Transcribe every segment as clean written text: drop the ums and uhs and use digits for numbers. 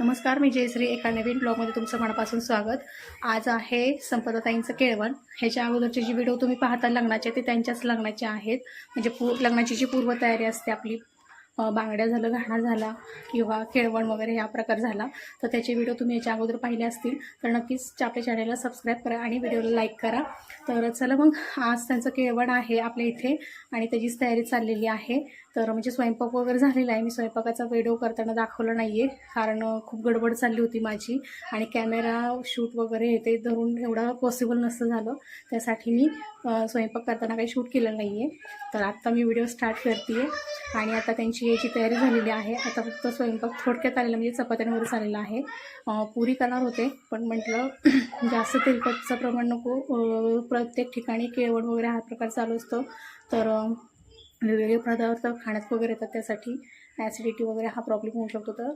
नमस्कार, मी जयश्री. एका नवीन ब्लॉगमध्ये तुमचं मनापासून स्वागत. आज आहे संपदाताईंचं केळवण. ह्याच्या अगोदरची जी व्हिडिओ तुम्ही पाहता लग्नाचे, ते त्यांच्याच लग्नाचे आहेत. म्हणजे लग्नाची जी पूर्वतयारी असते आपली, बांगड्या झालं, घाणा झाला किंवा केळवण वगैरे हा प्रकार झाला, तर त्याचे व्हिडिओ तुम्ही याच्या अगोदर पाहिले असतील तर नक्कीच आपल्या चॅनलला सबस्क्राईब करा आणि व्हिडिओला लाईक करा. तर चला मग, आज त्यांचं केळवण आहे आपल्या इथे आणि त्याचीच तयारी चाललेली आहे. तर म्हणजे स्वयंपाक वगैरे झालेला आहे. मी स्वयंपाकाचा व्हिडिओ करताना दाखवलं नाही आहे, कारण खूप गडबड चालली होती माझी आणि कॅमेरा शूट वगैरे ते धरून एवढं पॉसिबल नसतं झालं. त्यासाठी मी स्वयंपाक करताना काही शूट केलं नाही आहे. तर आत्ता मी व्हिडिओ स्टार्ट करते आहे आणि आता त्यांची याची तयारी झालेली आहे. आता फक्त स्वयंपाक थोडक्यात आलेला, म्हणजे चपात्यांवर झालेला आहे. पुरी करणार होते, पण म्हटलं जास्त तेलकटचं प्रमाण नको. प्रत्येक ठिकाणी केळवण वगैरे हा प्रकार चालू असतो, तर वेगवेगळे पदार्थ खाण्यात वगैरे येतात, त्यासाठी ॲसिडिटी वगैरे हा प्रॉब्लेम होऊ शकतो. तर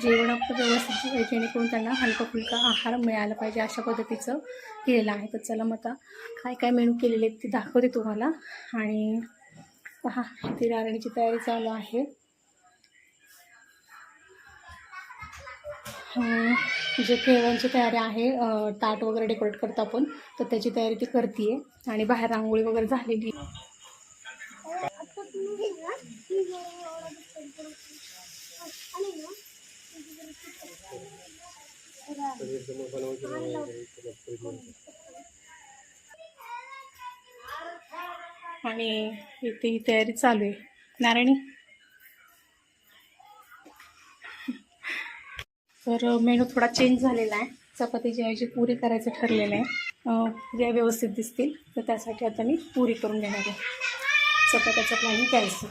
जेवण आपलं व्यवस्थित, जेणेकरून त्यांना हलका फुलका आहार मिळाला पाहिजे, अशा पद्धतीचं केलेलं आहे. तर चला मग आता काय काय मेनू केलेले ते दाखवते तुम्हाला. आणि पहा, ती नारळीची तयारी चालू आहे. जे केळवणची तयारी आहे, ताट वगैरे डेकोरेट करतो आपण, तर त्याची तयारी ती करते. आणि बाहेर रांगोळी वगैरे झालेली. आणि इथे ही तयारी चालू आहे. नारायणी, तर मेनू थोडा चेंज झालेला आहे. चपातीची ऐवजी पुरी करायचं ठरलेलं आहे. पुऱ्या व्यवस्थित दिसतील, तर त्यासाठी आता मी पुरी करून घेणार आहे. चपात्याचं प्लॅनिंग कॅन्सल.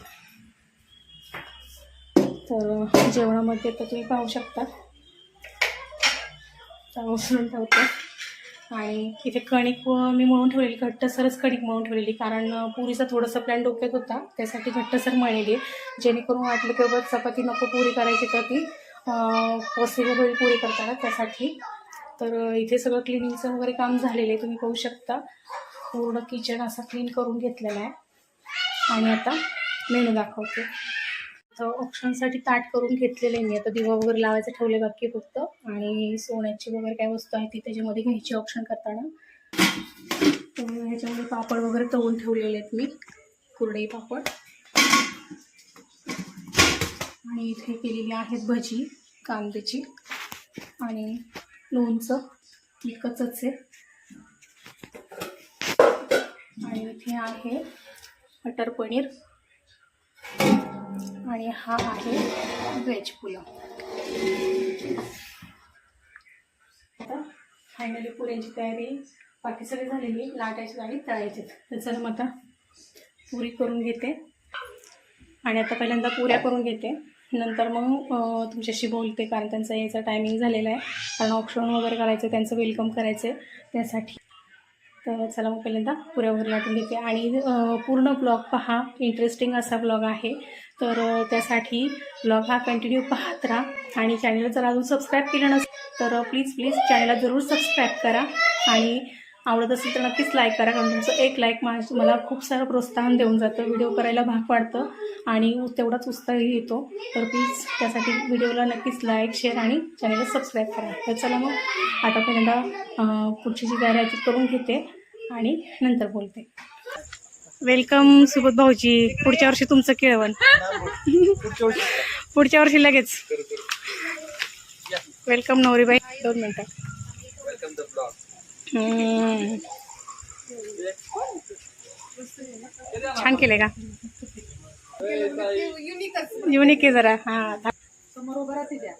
तर जेवणामध्ये तर तुम्ही पाहू शकता, उसळून ठेवते. आणि इथे कणिक मी मळून ठेवलेली, घट्टसरच कणिक मळून ठेवलेली, कारण पुरीचा थोडासा प्लॅन डोक्यात होता, त्यासाठी घट्टसर मळलेली, जेणेकरून वाटलं की बाबा चपाती नको पुरी करायची, तर ती पॉसिबल होईल पुरी करताना, त्यासाठी. तर इथे सगळं क्लिनिंगचं वगैरे काम झालेलं आहे, तुम्ही पाहू शकता. पूर्ण किचन असं क्लीन करून घेतलेलं आहे. आणि आता मेनू दाखवते. तर ऑप्शनसाठी ताट करून घेतलेले मी. आता दिवा वगैरे लावायचं ठेवले बाकी फक्त, आणि सोन्याची वगैरे काय वस्तू आहे ती त्याच्यामध्ये घ्यायची ऑप्शन करताना. तर ह्याच्यामध्ये पापड वगैरे तळून ठेवलेले आहेत मी, कुरडई पापड. आणि इथे केलेली आहेत भजी कांद्याची, आणि लोणचं विकतच आहे. आणि इथे आहे मटर पनीर, आणि हा आहे व्हेज पुलाव. आता फायनली पुऱ्यांची तयारी बाकी सगळी झालेली, लाटायची आणि तळायचे. तर चला मग आता पुरी करून घेते. आणि आता पहिल्यांदा पुऱ्या करून घेते, नंतर मग तुमच्याशी बोलते, कारण त्यांचा यायचा टायमिंग झालेला आहे, कारण ऑप्शन वगैरे करायचं, त्यांचं वेलकम करायचं आहे, त्यासाठी. तर चला मग पहिल्यांदा पुऱ्या वगैरे लाटून घेते. आणि पूर्ण ब्लॉग पहा, इंटरेस्टिंग असा ब्लॉग आहे. तर त्यासाठी ब्लॉग हा कंटिन्यू पाहत राहा. आणि चॅनलला जर अजून सबस्क्राईब केलं नसेल तर प्लीज चॅनलला जरूर सबस्क्राईब करा. आणि आवडत असेल तर नक्कीच लाईक करा, कारण तुमचं एक लाईक मला खूप सारं प्रोत्साहन देऊन जातं, व्हिडिओ करायला भाग पाडतं आणि तेवढाच उत्साहही येतो. तर प्लीज त्यासाठी व्हिडिओला नक्कीच लाईक, शेअर आणि चॅनलला सबस्क्राईब करा. तर चला मग आता पहिल्यांदा पुढची जी तयारी आहे ती करून घेते आणि नंतर बोलते. वेलकम सुबोध भाऊजी. पुढच्या वर्षी तुमचं केळवण. पुढच्या वर्षी लगेच. वेलकम नवरीबाई. 2 मिनिटं. छान केले का? युनिक आहे जरा. हा, समोर उभं राहते द्या.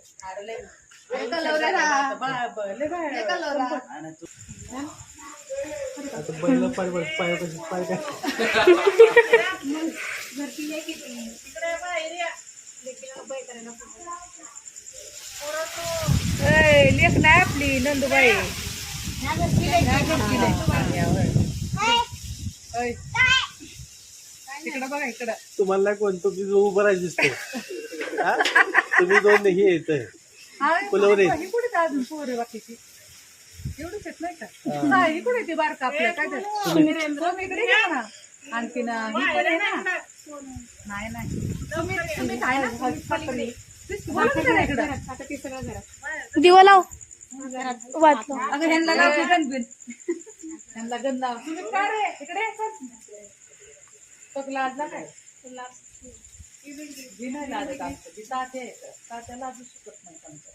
लेख नाही आपली नंदुबाई. इकडं बघा, इकडं तुम्हाला कोण तुम्ही उभं राहायचं दिसतो. तुम्ही दोन हे येत फुलवरे कुठे अजून पोरं बाकीची एवढंच येत नाही का? ही कुठे ती बारका आपल्या काय इकडे घ्या ना. आणखीन नाही नाही तुम्ही काय ना आता ते सगळं घरात दिवा लाव वाटलं अगं ह्यांना लाव की गणबिन. ह्यांना गण लाव. तुम्ही काय रे इकडे लाजला काय जी नाही लाजत आमचं जी तात्या येतं तात्या लाजू शकत नाही आमचं.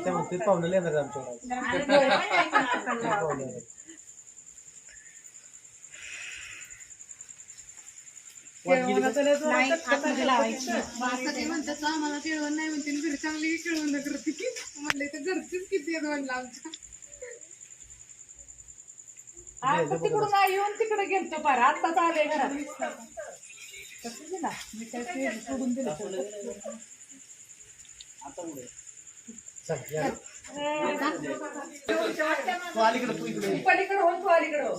त्या म्हणते पाहुणे येणार आमच्याकडे. नाही आतमध्ये लावायची ते म्हणतात आम्हाला केळवण नाही म्हणते घरी चांगली केळवण करते की म्हणलं तर घरचीच किती आहेत म्हणलं आमच्या. आता तिकडून आई येऊन तिकडे गेलतो पार आत्ताच आले घरात. कसं दिला मी काय ते सोडून दिलं पलीकडे हो तू अलीकडे हो.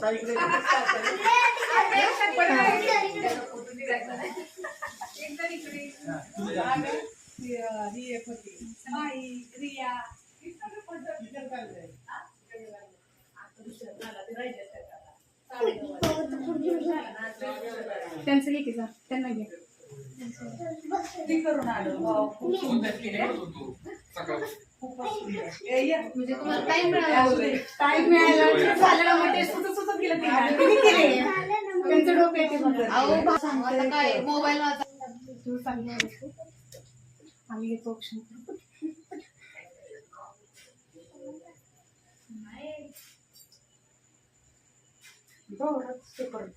ही एक होती आई रिया त्यांचं घे की जा त्यांना घे ती करून आलो. वाव, खूप सुंदर केले. म्हणजे तुम्हाला टाइम मिळाला टाइम मिळाला झालं ना मग ते सुचत केलं तिने केले त्यांचं डोकं येते बघा. आता काय मोबाईल वाचा तू चांगली आम्ही घेतो ऑप्शन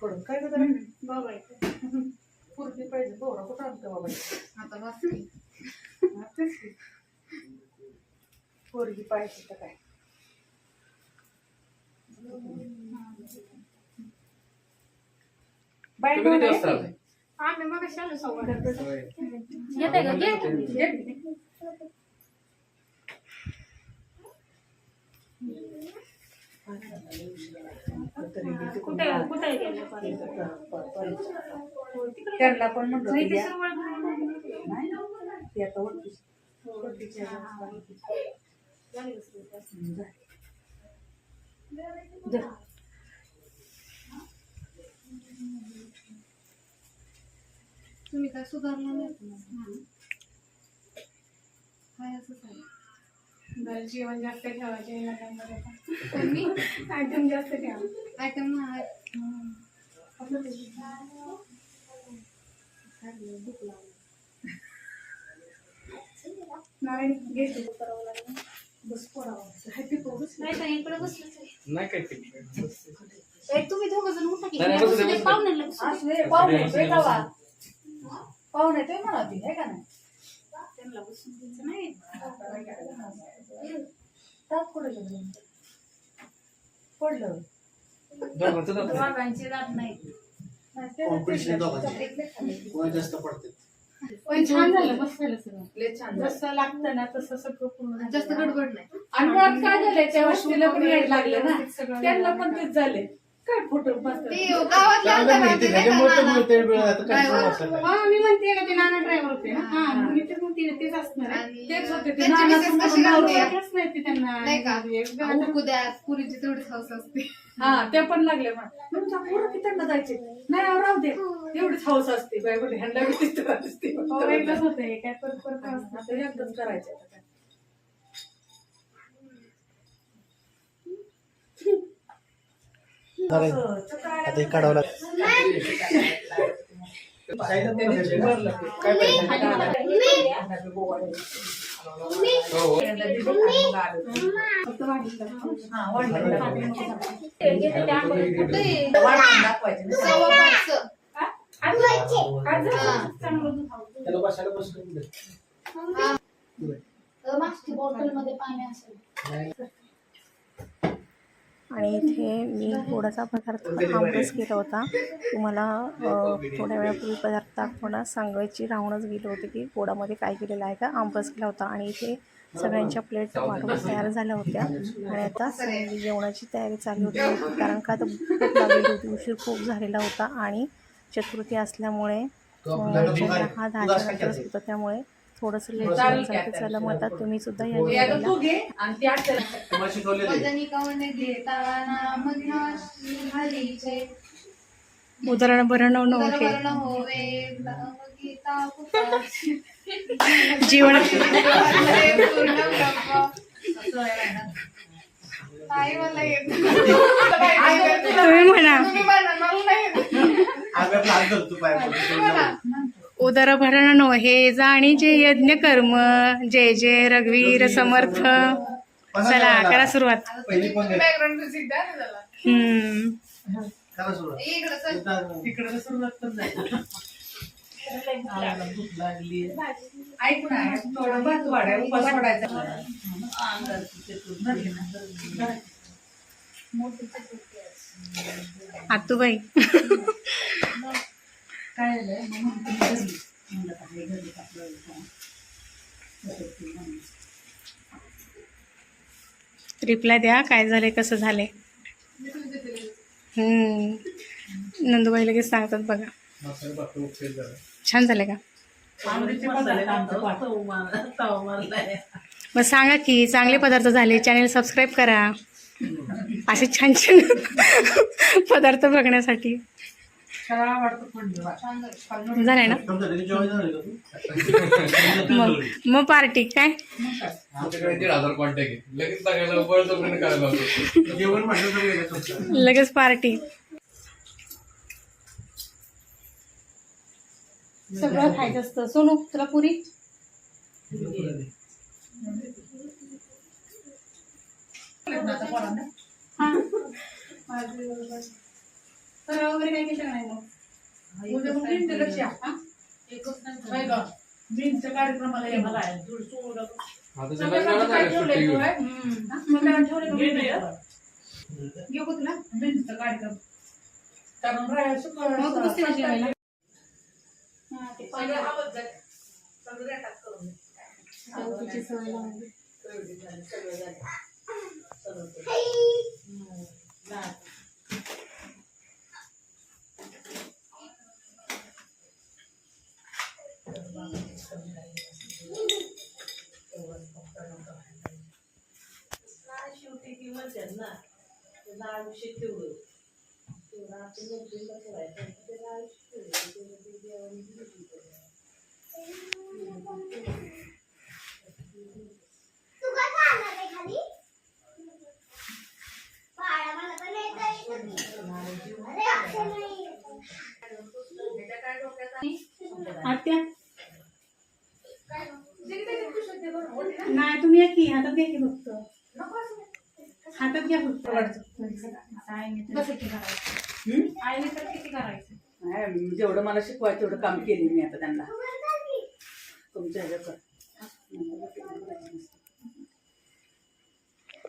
पडून काय करत बाबा पूर्वी पाहिजे बोरा कुठं आणतो बाबा. आता बस पोरगी पाहिजे तर काय बाई आम्ही मग कशाला संवाद येत आहे का कुठे कुठे त्यांना पण म्हणतो नाही ते या. सर्व नाही ती आता ओळखीच. ओळखीची आहे. जा. तुम्ही काय सुधारलं नाही काय असंच आहे. बरं, जेवण जास्त ठेवायचे लग्नामध्ये तुम्ही आयटम जास्त ठेवा आयटम नारायण घेतो करावं लागेल बस पोरावं हॅपी पोरस नाही काय इकडे बसलं नाही काय तुम्ही दोघं जण उठा की नाही, बसू दे. पाहुण्याला असले पाहुणे ते गावा. पाहुणे ते म्हणाली हे का नाही त्यांना बसून द्यायचं नाही ताप कुठे गेलं? पडलं वाघांची रात नाही कॉम्पिटिशन दोघांचे जास्त पडते. पण छान झालं मस्त झालं सगळं लय छान झालं. जसं लागतं ना तसं सगळं पूर्ण झालं. जास्त गडबड नाही आणि मुळात काय झालंय त्या वस्तीला पण यायला लागले ना सगळं त्यांना पण तेच झाले काय फोटो मस्त ते गावातल्या चांगलं मिळते त्याच्यामुळे तर मिळते वेळ आता काय ड्रायव्हर. असेल. हा मी म्हणते का ते नाना ड्रायव्हर होते ना हा मी तेच म्हणते तेच असणार आहे. आणि तेच होते ते त्यांची नाना मिसेस कशी समोर राहते? नाव वाटलंच नाही ते त्यांना नाही का उरकू द्या पुरीची तेवढीच हौस असते हा ते पण लागले तुमच्या पोरं की त्यांना जायचे नाही अहो, राहू दे एवढीच हौस असते बाय बोलले ह्यांना बी तीच त्रास असते. हो, एकच होते काय परत परत असतं. आता एकदाच करायचे आता काय. असं चक्रायला आता हे काढावं लागतं. काय फक्त वाढीचं. हा, वाढलं. दाखवायचे ना. सव्वा पाचचं. चांगलं दूध हवं. त्याला बसायला बसून दे. मागच्या बॉटलमध्ये पाणी असेल आणि इथे मी गोडाचा पदार्थ आमरस केला होता. तुम्हाला थोड्या वेळापूर्वी पदार्थ दाखवणं सांगायची राहूनच गेले होते की गोडामध्ये काय केलेलं आहे का आमरस केला होता. आणि इथे सगळ्यांच्या प्लेट वाढवून तयार झाल्या होत्या आणि आता जेवणाची तयारी चालू होती. कारण का आता भूक लागलेली होती, उशीर खूप झालेला होता आणि चतुर्थी असल्यामुळे चंद्र हा 10च्या नंतरच होता त्यामुळे थोडंसं लेट झालं. मग आता तुम्ही सुद्धा या हे आता जेवणाला तू घे आणि ती आठवण. तुम्हाला शिकवलेलं आहे. वजनी कावणे घेताना मध्याशी हलीचे उदाहरण बरं नव्हतं उदरवर्ण होवे गीता पुताची जीवन आई मला येत तुम्ही म्हणा. आम्ही आपला हात धरतो पाय पडतो. उदरभरण हे जाणीचे यज्ञ कर्म. जय जय रघुवीर समर्थ. चला करा सुरुवात. पहिली पण घे. बॅकग्राऊंड म्युझिक द्या ना त्याला. करा सुरुवात. इकडं चल. तिकडं सुरुवात पण झाली. आम्हाला भूक लागली. ऐक ना, थोडं भात वाढाय उपास वाढायचा. आतूबाई काय झालंय म्हणून तुम्ही घरी म्हणलं का हे घरी आपलं रिप्लाय द्या काय झालंय कसं झालंय. नंदूबाई लगेच सांगतात बघा. मसाले भात उपयोग झाला. छान झालंय का? आवडीचे पदार्थ आमचं पाठ. मग सांगा की चांगले पदार्थ झाले. चॅनेल सबस्क्राईब करा असे छान छान पदार्थ बघण्यासाठी. छान आवडतं थंडी वाट. झालंय ना? तुमच्या घरी जेवण झालं का तू? मग पार्टी काय? आमच्याकडे 1,500 कॉन्टॅक्ट आहे. लगेच सांगायला बळजबरीने करायला लावतो. जेवण म्हटलं तर वेगळं तुमचं. लगेच पार्टी. सगळं खायचं असतं. सोनू तुला पुरी हा तर वगैरे काय केलं नाही मग. उद्या मग बिनचं लक्ष या. काय गं? बिनच्या कार्यक्रमाला ये मला. आता ते लग्नाला झालं सुट्टी घेऊन. घेऊ का तुला बिनचा कार्यक्रम? कारण राहायला शुक्रवार मग तू बसते ना जेवायला? हा, ते सगळं आवडत जाय. सगळं रेटात करून दे. तुझी सवय लावली. सगळं झालं. शेवटी ती म्हणतात ना आयुष्य ठेवलं आत्या नाही तुम्ही या की हातात घ्या की फक्त. हातात घ्या फक्त. आईने तर किती करायचं. जेवढं मला शिकवायचं तेवढं काम केले मी आता त्यांना तुमच्या ह्याच्यात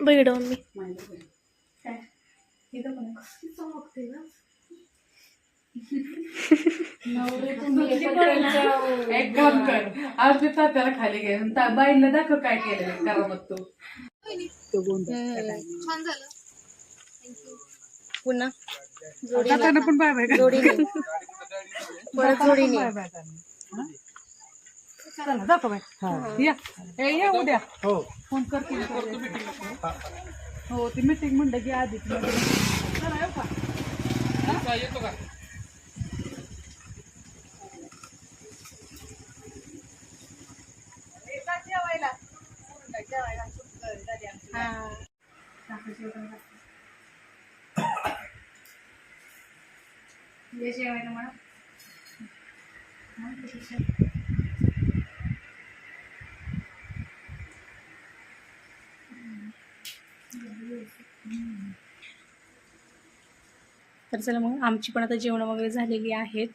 बघितलं मी काय इथं पण चमकते ना. एक काम कर आज मी तात्याला खाली घे बाईला दाखव काय केलं करा मग तू छान झालं. पुन्हा तात्याला पण बाय बाय जोडीने परत जोडीने. चला दाखव बाय. या उद्या हो फोन करते. हो ती मीटिंग म्हणलं की आधी चला येऊ का? येतो का? जेवायला मला तर चला मग आमची पण आता जेवणं वगैरे झालेली आहेत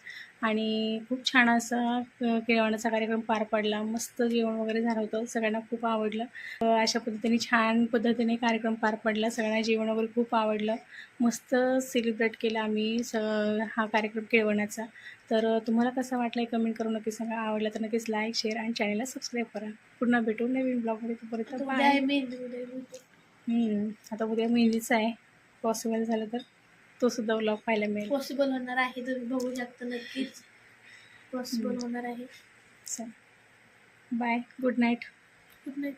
आणि खूप छान असा केळवणाचा कार्यक्रम पार पडला. मस्त जेवण वगैरे झालं होतं. सगळ्यांना खूप आवडलं. अशा पद्धतीने छान पद्धतीने कार्यक्रम पार पडला. सगळ्यांना जेवण वगैरे खूप आवडलं. मस्त सेलिब्रेट केला आम्ही हा कार्यक्रम केळवणाचा. तर तुम्हाला कसा वाटला आहे कमेंट करून नक्की सांगा. आवडला तर नक्कीच लाईक शेअर आणि चॅनलला सबस्क्राईब करा. पुन्हा भेटू नवीन ब्लॉगमध्ये. तोपर्यंत बाय. आता उद्या मेहंदीचा आहे. पॉसिबल झालं तर तो सुद्धा व्लॉग पाहायला मिळेल. पॉसिबल होणार आहे. तुम्ही बघू शकता. नक्कीच पॉसिबल होणार आहे. चल bye. Good night. Good night.